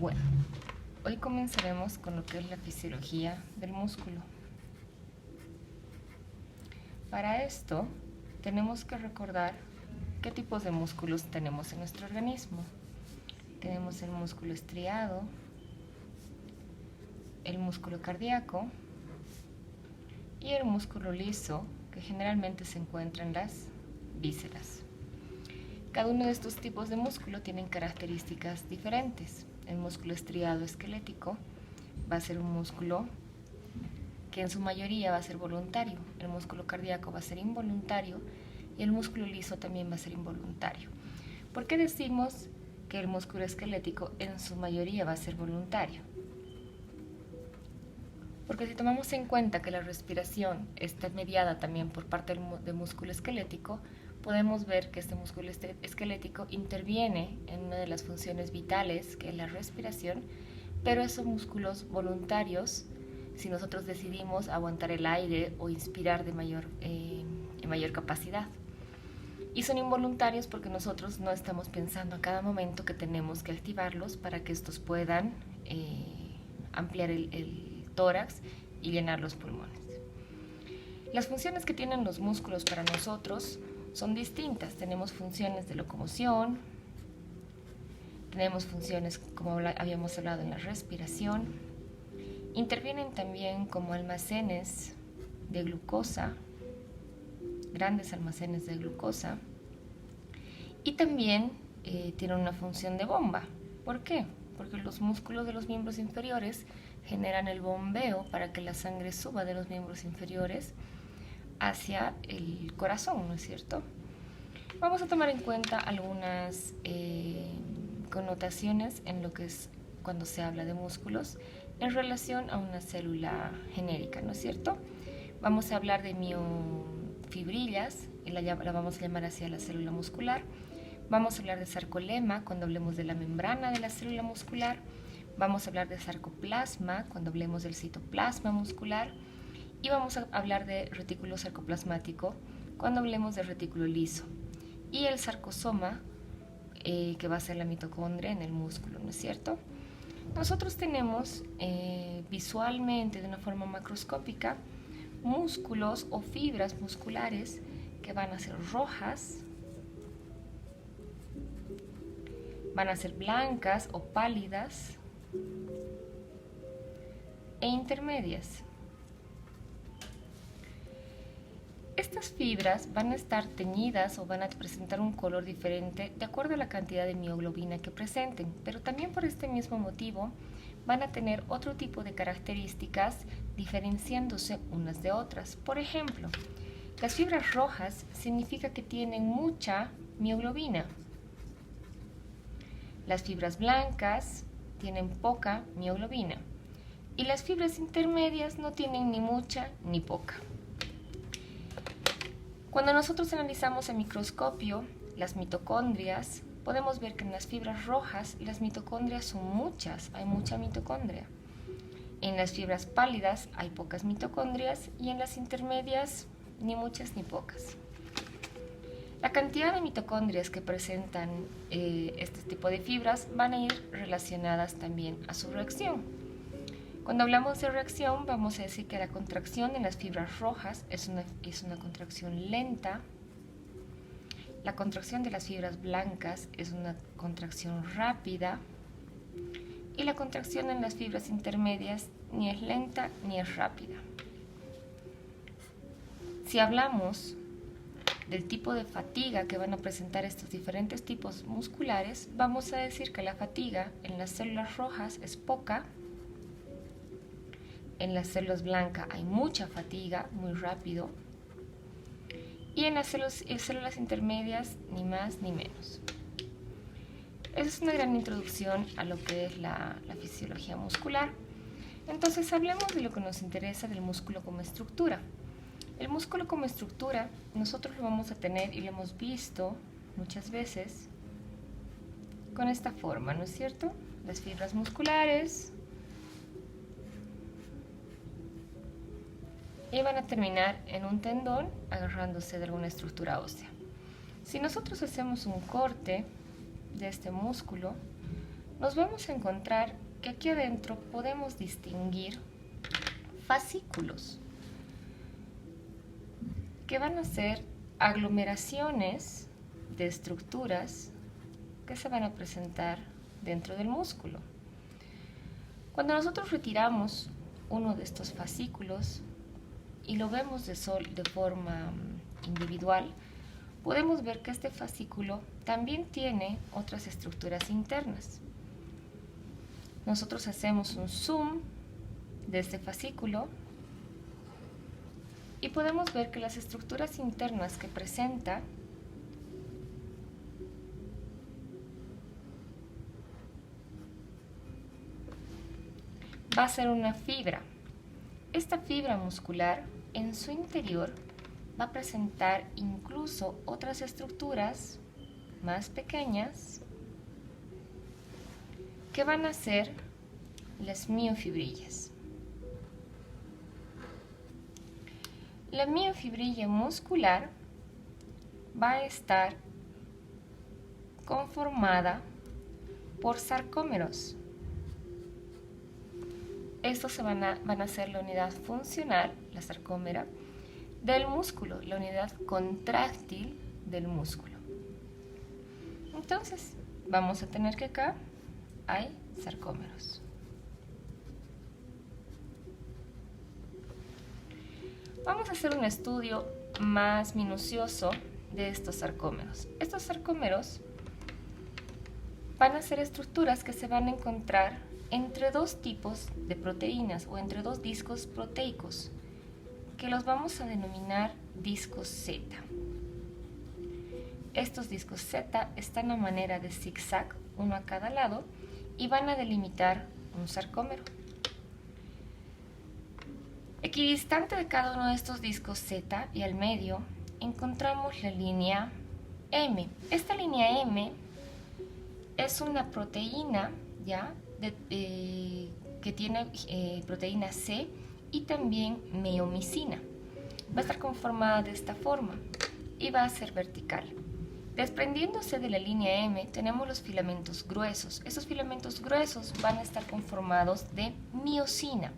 Bueno, hoy comenzaremos con lo que es la fisiología del músculo. Para esto, tenemos que recordar qué tipos de músculos tenemos en nuestro organismo. Tenemos el músculo estriado, el músculo cardíaco y el músculo liso, que generalmente se encuentra en las vísceras. Cada uno de estos tipos de músculo tienen características diferentes. El músculo estriado esquelético va a ser un músculo que en su mayoría va a ser voluntario. El músculo cardíaco va a ser involuntario y el músculo liso también va a ser involuntario. ¿Por qué decimos que el músculo esquelético en su mayoría va a ser voluntario? Porque si tomamos en cuenta que la respiración está mediada también por parte del músculo esquelético, podemos ver que este músculo esquelético interviene en una de las funciones vitales, que es la respiración, pero esos músculos voluntarios, si nosotros decidimos aguantar el aire o inspirar en mayor capacidad. Y son involuntarios porque nosotros no estamos pensando a cada momento que tenemos que activarlos para que estos puedan ampliar el tórax y llenar los pulmones. Las funciones que tienen los músculos para nosotros son distintas. Tenemos funciones de locomoción, tenemos funciones, como habíamos hablado, en la respiración. Intervienen también como almacenes de glucosa, grandes almacenes de glucosa, y también tienen una función de bomba. ¿Por qué? Porque los músculos de los miembros inferiores generan el bombeo para que la sangre suba de los miembros inferiores hacia el corazón, ¿no es cierto? Vamos a tomar en cuenta algunas connotaciones en lo que es cuando se habla de músculos en relación a una célula genérica, ¿no es cierto? Vamos a hablar de miofibrillas, la vamos a llamar hacia la célula muscular. Vamos a hablar de sarcolema cuando hablemos de la membrana de la célula muscular. Vamos a hablar de sarcoplasma cuando hablemos del citoplasma muscular. Y vamos a hablar de retículo sarcoplasmático cuando hablemos del retículo liso. Y el sarcosoma, que va a ser la mitocondria en el músculo, ¿no es cierto? Nosotros tenemos visualmente, de una forma macroscópica, músculos o fibras musculares que van a ser rojas, van a ser blancas o pálidas e intermedias. Estas fibras van a estar teñidas o van a presentar un color diferente de acuerdo a la cantidad de mioglobina que presenten, pero también por este mismo motivo van a tener otro tipo de características diferenciándose unas de otras. Por ejemplo, las fibras rojas significa que tienen mucha mioglobina. Las fibras blancas tienen poca mioglobina y las fibras intermedias no tienen ni mucha ni poca. Cuando nosotros analizamos a microscopio las mitocondrias, podemos ver que en las fibras rojas las mitocondrias son muchas, hay mucha mitocondria. En las fibras pálidas hay pocas mitocondrias y en las intermedias ni muchas ni pocas. La cantidad de mitocondrias que presentan este tipo de fibras van a ir relacionadas también a su reacción. Cuando hablamos de reacción, vamos a decir que la contracción en las fibras rojas es una contracción lenta. La contracción de las fibras blancas es una contracción rápida. Y la contracción en las fibras intermedias ni es lenta ni es rápida. Si hablamos del tipo de fatiga que van a presentar estos diferentes tipos musculares, vamos a decir que la fatiga en las células rojas es poca. En las células blancas hay mucha fatiga, muy rápido. Y en las células intermedias, ni más ni menos. Esa es una gran introducción a lo que es la fisiología muscular. Entonces hablemos de lo que nos interesa del músculo como estructura. El músculo como estructura nosotros lo vamos a tener y lo hemos visto muchas veces con esta forma, ¿no es cierto? Las fibras musculares y van a terminar en un tendón agarrándose de alguna estructura ósea. Si nosotros hacemos un corte de este músculo, nos vamos a encontrar que aquí adentro podemos distinguir fascículos, que van a ser aglomeraciones de estructuras que se van a presentar dentro del músculo. Cuando nosotros retiramos uno de estos fascículos y lo vemos de forma individual, podemos ver que este fascículo también tiene otras estructuras internas. Nosotros hacemos un zoom de este fascículo y podemos ver que las estructuras internas que presenta va a ser una fibra. Esta fibra muscular en su interior va a presentar incluso otras estructuras más pequeñas que van a ser las miofibrillas. La miofibrilla muscular va a estar conformada por sarcómeros. Estos van a ser la unidad funcional, la sarcómera, del músculo, la unidad contráctil del músculo. Entonces, vamos a tener que acá hay sarcómeros. Vamos a hacer un estudio más minucioso de estos sarcómeros. Estos sarcómeros van a ser estructuras que se van a encontrar entre dos tipos de proteínas o entre dos discos proteicos, que los vamos a denominar discos Z. Estos discos Z están a manera de zigzag, uno a cada lado, y van a delimitar un sarcómero. Equidistante de cada uno de estos discos Z y al medio encontramos la línea M. Esta línea M es una proteína que tiene proteína C y también miomicina. Va a estar conformada de esta forma y va a ser vertical. Desprendiéndose de la línea M tenemos los filamentos gruesos. Esos filamentos gruesos van a estar conformados de miosina.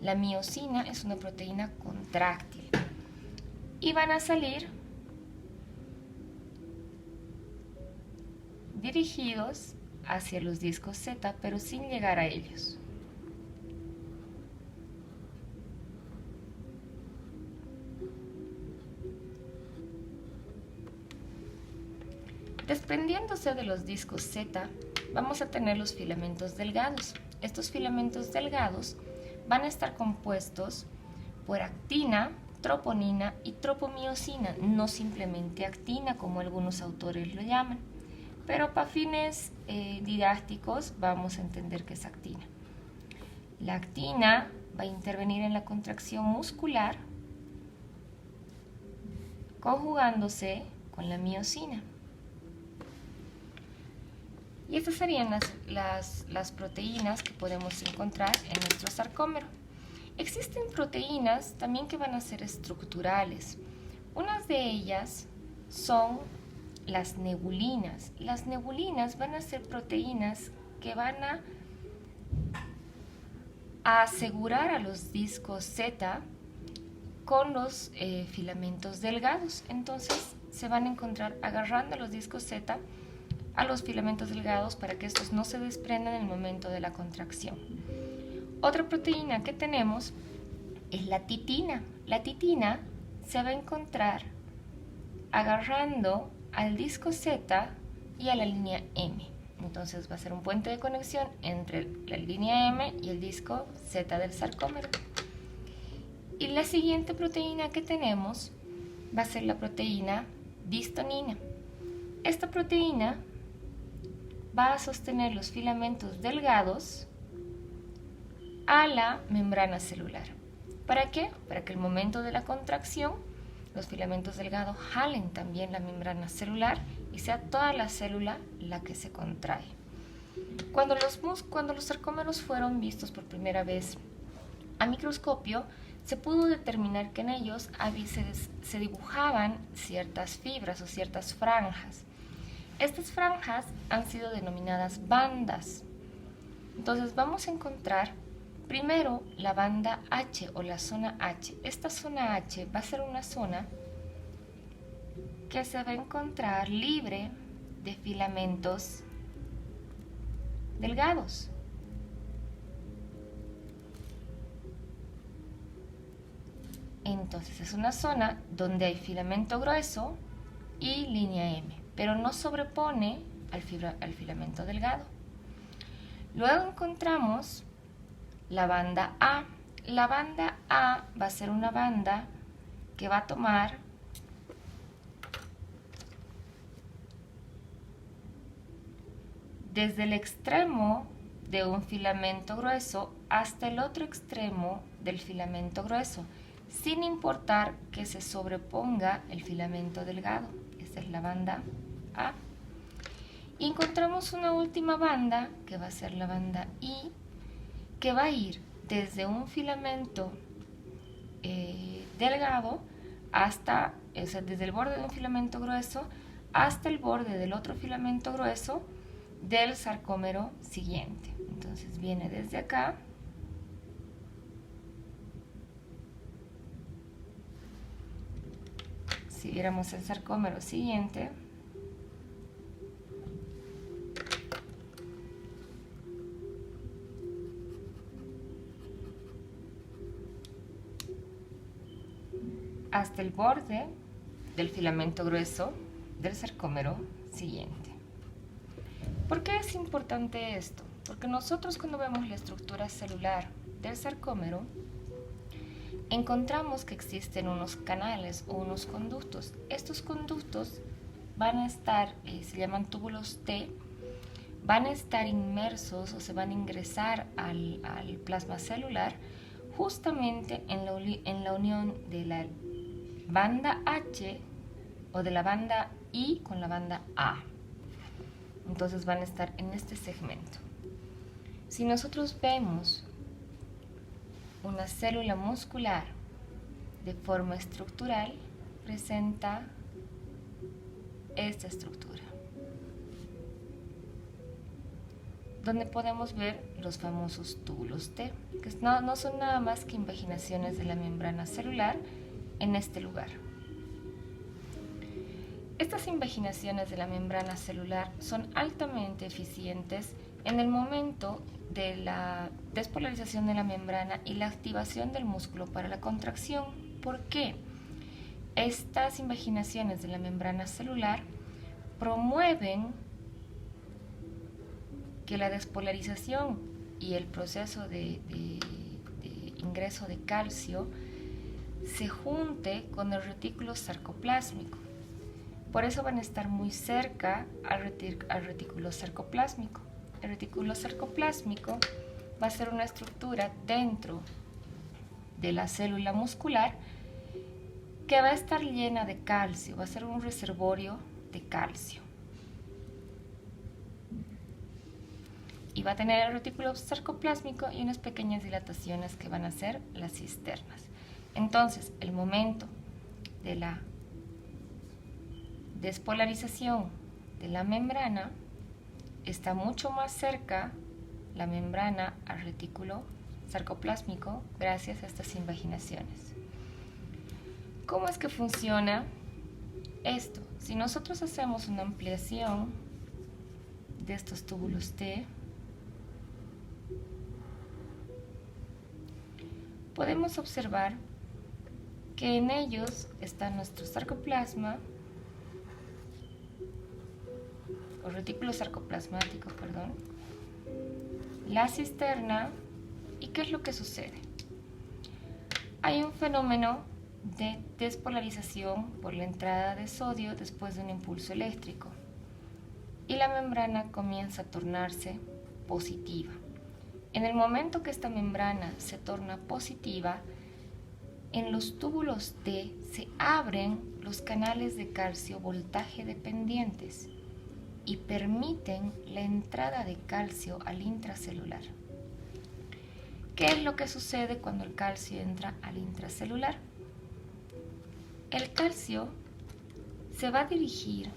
La miosina es una proteína contráctil y van a salir dirigidos hacia los discos Z, pero sin llegar a ellos. Desprendiéndose de los discos Z, vamos a tener los filamentos delgados. Estos filamentos delgados van a estar compuestos por actina, troponina y tropomiosina, no simplemente actina como algunos autores lo llaman, pero para fines didácticos vamos a entender que es actina. La actina va a intervenir en la contracción muscular conjugándose con la miosina. Y estas serían las proteínas que podemos encontrar en nuestro sarcómero. Existen proteínas también que van a ser estructurales. Unas de ellas son las nebulinas. Las nebulinas van a ser proteínas que van a asegurar a los discos Z con los filamentos delgados. Entonces se van a encontrar agarrando a los discos Z a los filamentos delgados para que estos no se desprendan en el momento de la contracción. Otra proteína que tenemos es la titina. La titina se va a encontrar agarrando al disco Z y a la línea M. Entonces va a ser un puente de conexión entre la línea M y el disco Z del sarcómero. Y la siguiente proteína que tenemos va a ser la proteína distonina. Esta proteína va a sostener los filamentos delgados a la membrana celular. ¿Para qué? Para que al momento de la contracción los filamentos delgados jalen también la membrana celular y sea toda la célula la que se contrae. Cuando los sarcómeros fueron vistos por primera vez a microscopio, se pudo determinar que en ellos se dibujaban ciertas fibras o ciertas franjas. Estas franjas han sido denominadas bandas. Entonces vamos a encontrar primero la banda H o la zona H. Esta zona H va a ser una zona que se va a encontrar libre de filamentos delgados. Entonces es una zona donde hay filamento grueso y línea M, pero no sobrepone al filamento delgado. Luego encontramos la banda A. La banda A va a ser una banda que va a tomar desde el extremo de un filamento grueso hasta el otro extremo del filamento grueso, sin importar que se sobreponga el filamento delgado. Esta es la banda A. Y encontramos una última banda, que va a ser la banda I, que va a ir desde un filamento delgado hasta, o sea, desde el borde de un filamento grueso hasta el borde del otro filamento grueso del sarcómero siguiente. Entonces viene desde acá si viéramos el sarcómero siguiente, hasta el borde del filamento grueso del sarcómero siguiente. ¿Por qué es importante esto? Porque nosotros cuando vemos la estructura celular del sarcómero, encontramos que existen unos canales o unos conductos. Estos conductos van a estar, se llaman túbulos T, van a estar inmersos o se van a ingresar al plasma celular justamente en la unión de la banda H o de la banda I con la banda A. Entonces van a estar en este segmento. Si nosotros vemos una célula muscular de forma estructural, presenta esta estructura, donde podemos ver los famosos túbulos T, que no son nada más que invaginaciones de la membrana celular en este lugar. Estas invaginaciones de la membrana celular son altamente eficientes en el momento de la despolarización de la membrana y la activación del músculo para la contracción. ¿Por qué? Estas invaginaciones de la membrana celular promueven que la despolarización y el proceso de ingreso de calcio se junte con el retículo sarcoplásmico. Por eso van a estar muy cerca al retículo sarcoplásmico. El retículo sarcoplásmico va a ser una estructura dentro de la célula muscular que va a estar llena de calcio, va a ser un reservorio de calcio. Y va a tener el retículo sarcoplásmico y unas pequeñas dilataciones que van a ser las cisternas. Entonces, el momento de la despolarización de la membrana está mucho más cerca la membrana al retículo sarcoplásmico gracias a estas invaginaciones. ¿Cómo es que funciona esto? Si nosotros hacemos una ampliación de estos túbulos T, podemos observar que en ellos está nuestro sarcoplasma, o retículo sarcoplasmático, perdón, la cisterna. ¿Y qué es lo que sucede? Hay un fenómeno de despolarización por la entrada de sodio después de un impulso eléctrico y la membrana comienza a tornarse positiva. En el momento que esta membrana se torna positiva, en los túbulos T se abren los canales de calcio voltaje dependientes y permiten la entrada de calcio al intracelular. ¿Qué es lo que sucede cuando el calcio entra al intracelular? El calcio se va a dirigir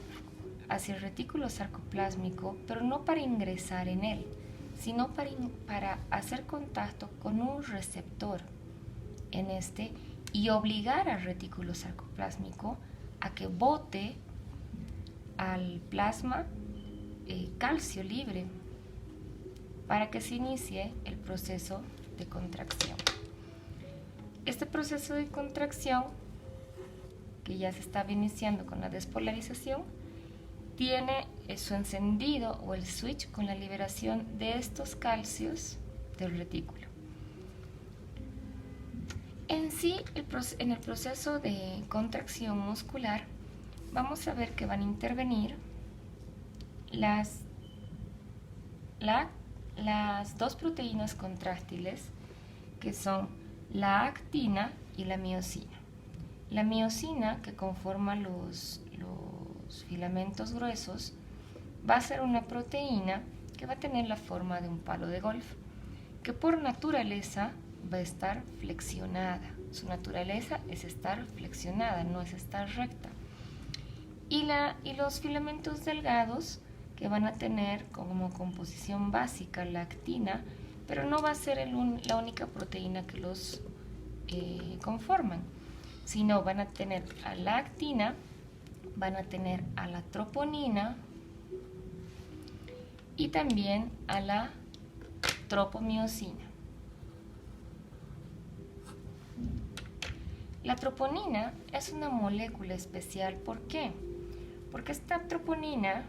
hacia el retículo sarcoplásmico, pero no para ingresar en él, sino para hacer contacto con un receptor en este y obligar al retículo sarcoplásmico a que bote al plasma calcio libre para que se inicie el proceso de contracción. Este proceso de contracción, que ya se estaba iniciando con la despolarización, tiene su encendido o el switch con la liberación de estos calcios del retículo. En sí, en el proceso de contracción muscular, vamos a ver que van a intervenir las dos proteínas contráctiles, que son la actina y la miosina. La miosina, que conforma los filamentos gruesos, va a ser una proteína que va a tener la forma de un palo de golf, que por naturaleza va a estar flexionada. Su naturaleza es estar flexionada, no es estar recta. Y los filamentos delgados, que van a tener como composición básica la actina, pero no va a ser la única proteína que los conforman, sino van a tener a la actina, van a tener a la troponina y también a la tropomiosina. La troponina es una molécula especial. ¿Por qué? Porque esta troponina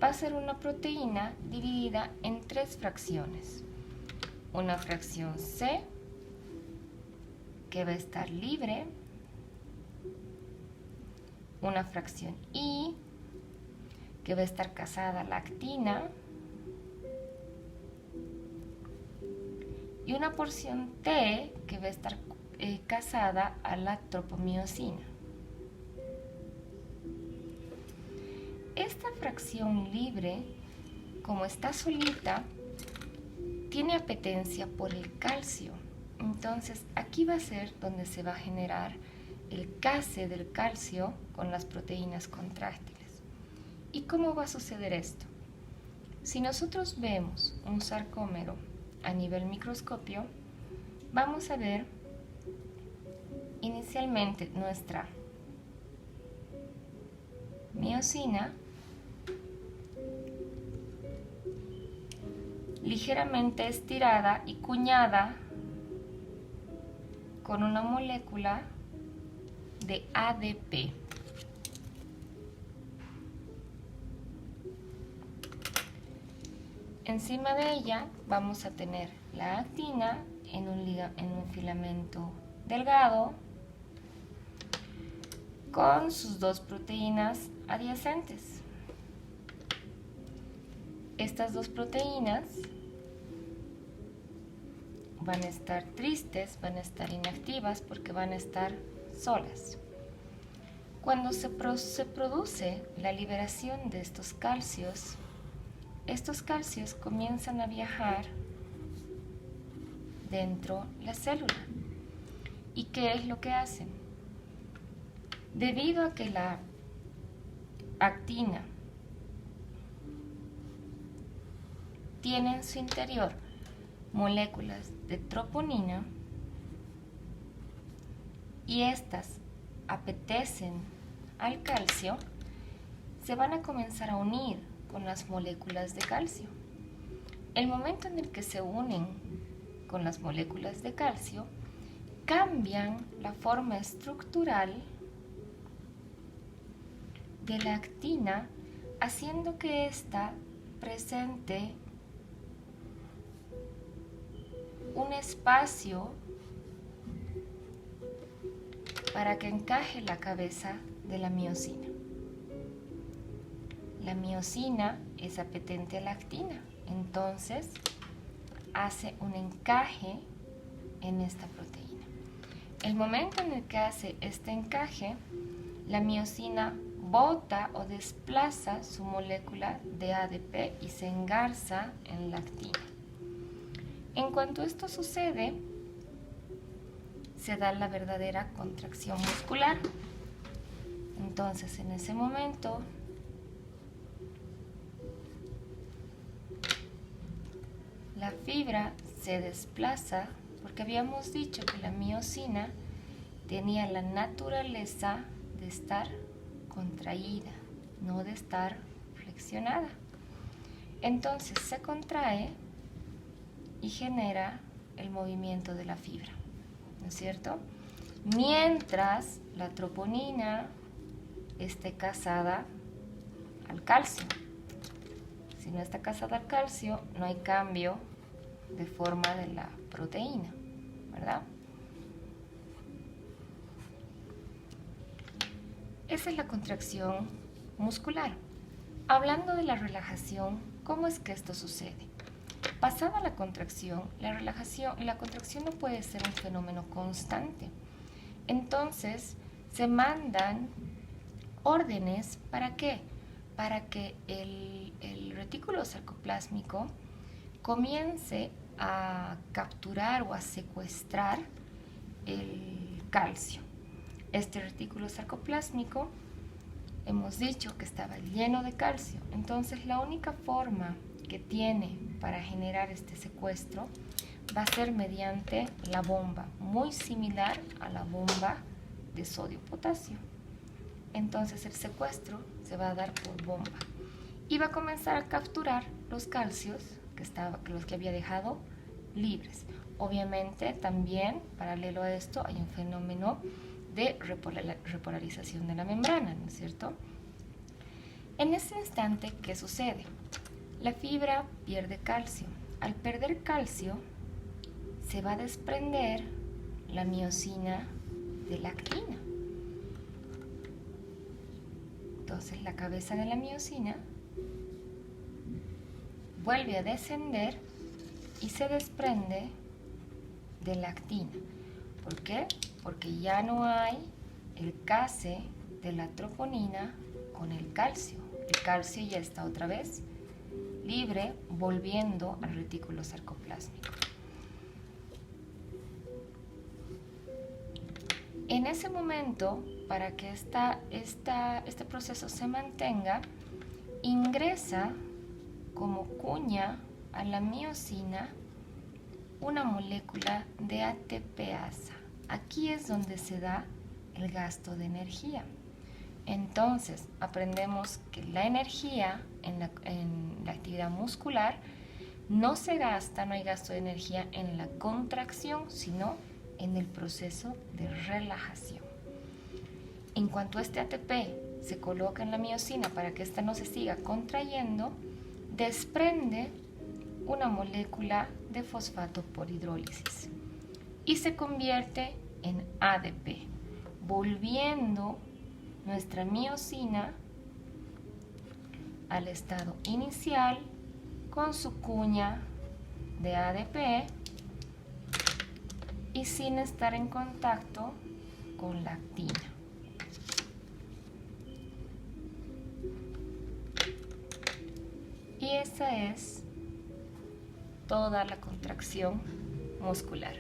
va a ser una proteína dividida en 3 fracciones. Una fracción C, que va a estar libre, una fracción I, que va a estar casada a la actina, y una porción T, que va a estar casada a la tropomiosina. Esta fracción libre, como está solita, tiene apetencia por el calcio. Entonces, aquí va a ser donde se va a generar el case del calcio con las proteínas contráctiles. ¿Y cómo va a suceder esto? Si nosotros vemos un sarcómero a nivel microscopio, vamos a ver inicialmente nuestra miosina ligeramente estirada y cuñada con una molécula de ADP. Encima de ella vamos a tener la actina en un filamento delgado con sus 2 proteínas adyacentes. Estas 2 proteínas van a estar tristes, van a estar inactivas porque van a estar solas. Cuando se produce la liberación de estos calcios comienzan a viajar dentro de la célula. ¿Y qué es lo que hacen? Debido a que la actina tiene en su interior moléculas de troponina y estas apetecen al calcio, se van a comenzar a unir con las moléculas de calcio. El momento en el que se unen con las moléculas de calcio, cambian la forma estructural de la actina, haciendo que ésta presente un espacio para que encaje la cabeza de la miosina. La miosina es apetente a la actina, entonces hace un encaje en esta proteína. El momento en el que hace este encaje, la miosina bota o desplaza su molécula de ADP y se engarza en la actina. En cuanto esto sucede, se da la verdadera contracción muscular. Entonces, en ese momento, la fibra se desplaza porque habíamos dicho que la miosina tenía la naturaleza de estar contraída, no de estar flexionada. Entonces se contrae y genera el movimiento de la fibra, ¿no es cierto? Mientras la troponina esté casada al calcio. Si no está casada al calcio, no hay cambio de forma de la proteína, ¿verdad? Esa es la contracción muscular. Hablando de la relajación, ¿cómo es que esto sucede? Pasada la contracción, la contracción no puede ser un fenómeno constante. Entonces, se mandan órdenes, ¿para qué? Para que el retículo sarcoplásmico comience a capturar o a secuestrar el calcio. Este retículo sarcoplásmico, hemos dicho que estaba lleno de calcio, entonces la única forma que tiene para generar este secuestro va a ser mediante la bomba, muy similar a la bomba de sodio-potasio. Entonces el secuestro se va a dar por bomba y va a comenzar a capturar los calcios los que había dejado libres. Obviamente también, paralelo a esto, hay un fenómeno de repolarización de la membrana, ¿no es cierto? En ese instante, ¿qué sucede? La fibra pierde calcio. Al perder calcio, se va a desprender la miosina de la actina. Entonces, la cabeza de la miosina vuelve a descender y se desprende de la actina. ¿Por qué? Porque ya no hay el case de la troponina con el calcio. El calcio ya está otra vez libre, volviendo al retículo sarcoplásmico. En ese momento, para que este proceso se mantenga, ingresa como cuña a la miosina una molécula de ATPasa. Aquí es donde se da el gasto de energía. Entonces, aprendemos que la energía en la actividad muscular no se gasta, no hay gasto de energía en la contracción, sino en el proceso de relajación. En cuanto este ATP se coloca en la miosina para que ésta no se siga contrayendo, desprende una molécula de fosfato por hidrólisis y se convierte en ADP, volviendo nuestra miosina al estado inicial con su cuña de ADP y sin estar en contacto con la actina. Y esa es toda la contracción muscular.